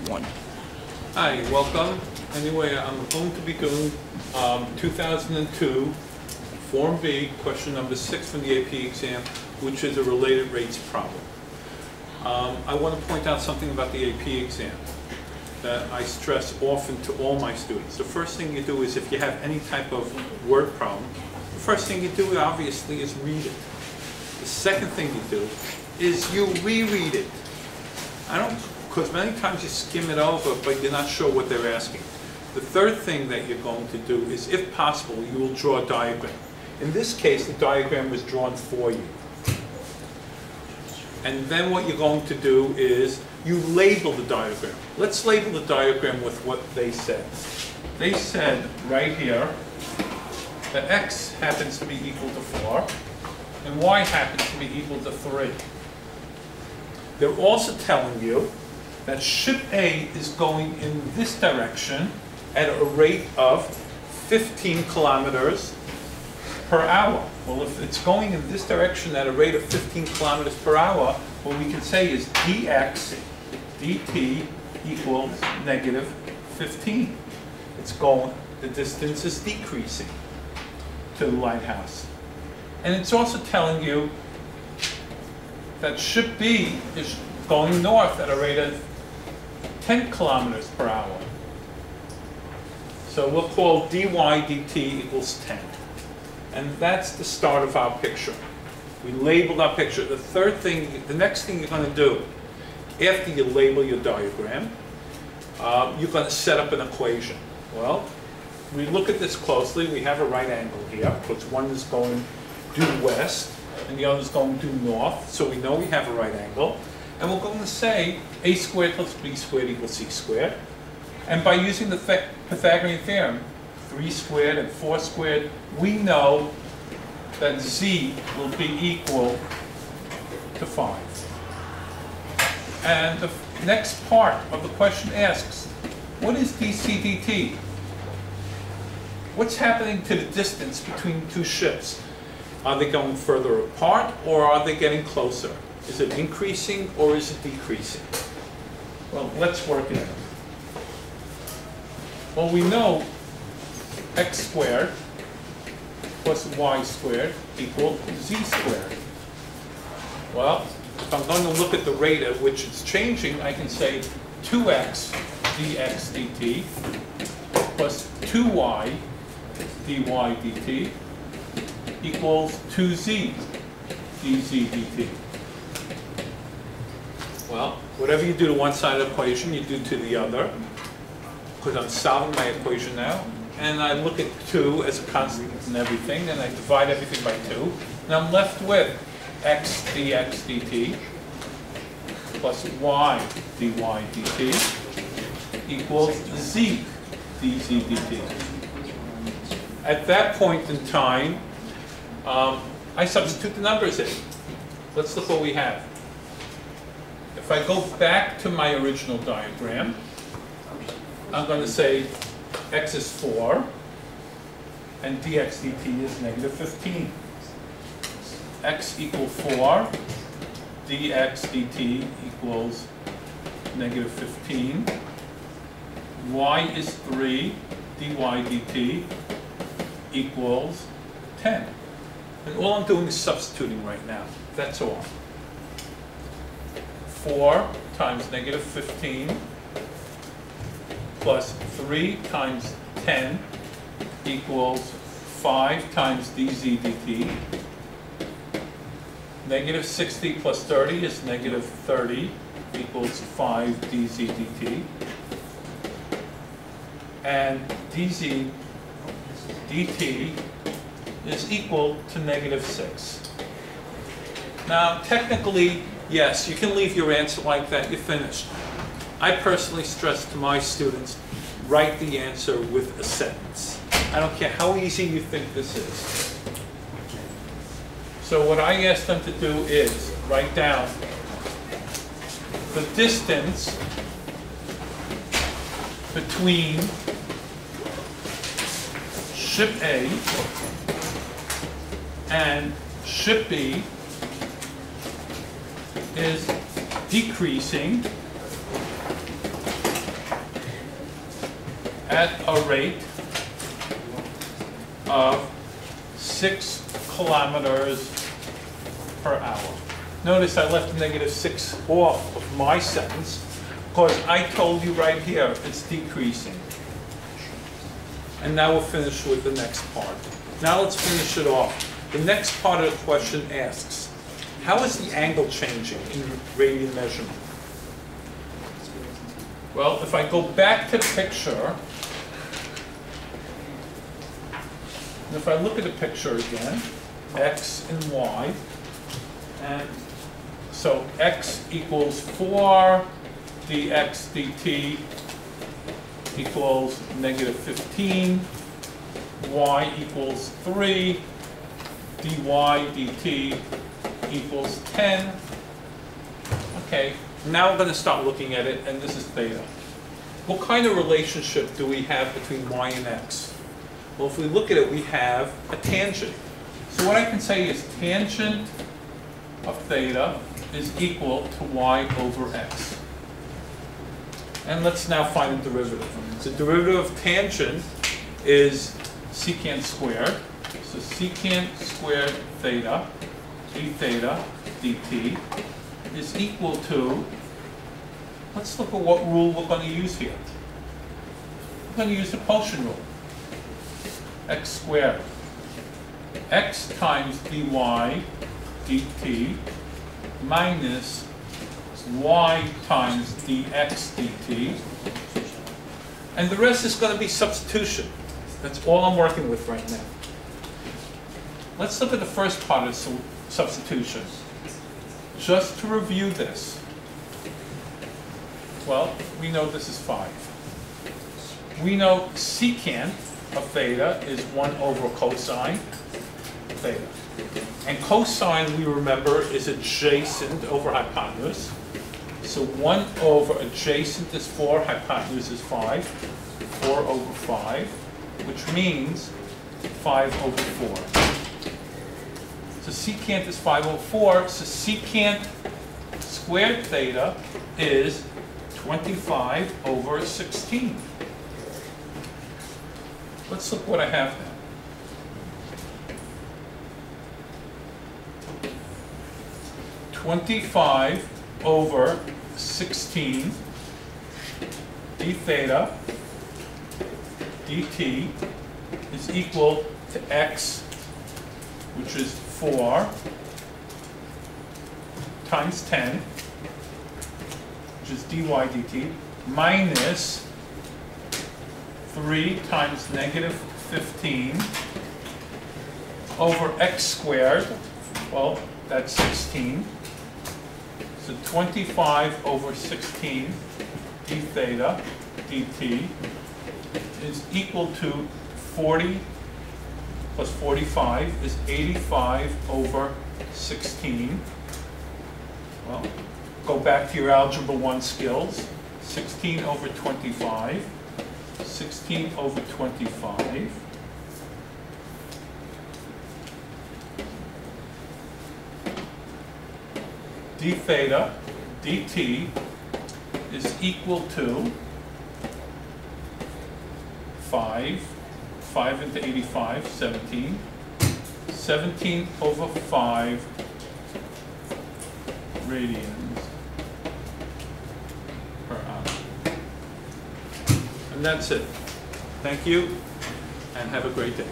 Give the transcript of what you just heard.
1. Hi, welcome. Anyway, I'm going to be doing 2002 Form B, question number 6 from the AP exam, which is a related rates problem. I want to point out something about the AP exam that I stress often to all my students. The first thing you do is, if you have any type of word problem, the first thing you do obviously is read it. The second thing you do is you reread it. Because many times you skim it over, but you're not sure what they're asking. The third thing that you're going to do is, if possible, you will draw a diagram. In this case, the diagram was drawn for you. And then what you're going to do is you label the diagram. Let's label the diagram with what they said. They said right here that x happens to be equal to 4 and y happens to be equal to 3. They're also telling you that ship A is going in this direction at a rate of 15 kilometers per hour. Well, if it's going in this direction at a rate of 15 kilometers per hour, what we can say is dx dt equals negative 15. It's going, the distance is decreasing to the lighthouse. And it's also telling you that ship B is going north at a rate of 10 kilometers per hour. So we'll call dy dt equals 10. And that's the start of our picture. We labeled our picture. The next thing you're going to do, after you label your diagram, you're going to set up an equation. Well, we look at this closely. We have a right angle here, because one is going due west and the other is going due north. So we know we have a right angle. And we're going to say a squared plus b squared equals c squared. And by using the Pythagorean Theorem, 3 squared and 4 squared, we know that z will be equal to 5. And the next part of the question asks, what is dc dt? What's happening to the distance between two ships? Are they going further apart, or are they getting closer? Is it increasing or is it decreasing? Well, let's work it out. Well, we know x squared plus y squared equals z squared. Well, if I'm going to look at the rate at which it's changing, I can say 2x dx dt plus 2y dy dt equals 2z dz dt. Well, whatever you do to one side of the equation, you do to the other, because I'm solving my equation now. And I look at 2 as a constant and everything, and I divide everything by 2. And I'm left with x dx dt plus y dy dt equals z dz dt. At that point in time, I substitute the numbers in. Let's look what we have. If I go back to my original diagram, I'm going to say x is 4 and dx dt is negative 15. X equals 4, dx dt equals negative 15. Y is 3, dy dt equals 10. And all I'm doing is substituting right now. That's all. 4 times negative 15 plus 3 times 10 equals 5 times dz dt. Negative 60 plus 30 is negative 30 equals 5 dz dt. And dz dt is equal to negative 6. Now, technically, yes, you can leave your answer like that. You're finished. I personally stress to my students, write the answer with a sentence. I don't care how easy you think this is. So what I ask them to do is write down the distance between ship A and ship B is decreasing at a rate of 6 kilometers per hour. Notice I left the -6 off of my sentence because I told you right here it's decreasing. And now we'll finish with the next part. Now let's finish it off. The next part of the question asks, how is the angle changing in radian measurement? Well, if I go back to the picture, and if I look at the picture again, x and y, and so x equals 4, dx dt equals -15, y equals 3, dy dt equals 10. Okay, now we're going to start looking at it, and this is theta. What kind of relationship do we have between y and x? Well, if we look at it, we have a tangent. So what I can say is tangent of theta is equal to y over x. And let's now find the derivative. The derivative of tangent is secant squared. So secant squared theta, d theta dt, is equal to, let's look at what rule we're going to use here. We're going to use the quotient rule. X squared. X times dy dt minus y times dx dt. And the rest is going to be substitution. That's all I'm working with right now. Let's look at the first part of substitution. Just to review this. Well, we know this is 5. We know secant of theta is 1 over cosine theta. And cosine, we remember, is adjacent over hypotenuse. So 1 over adjacent is 4, hypotenuse is 5. 4 over 5, which means 5 over 4. So secant is 5 over 4, so secant squared theta is 25 over 16. Let's look what I have now. (25 over 16 d theta dt is equal to x, which is 4 times 10, which is dy dt, minus 3 times -15 over x squared. Well, that's 16. So 25 over 16 d theta dt is equal to 40 plus 45 is 85 over 16. Well, go back to your Algebra 1 skills. 16 over 25. 16 over 25. D theta dt is equal to 5 into 85, 17. 17 over 5 radians per hour. And that's it. Thank you, and have a great day.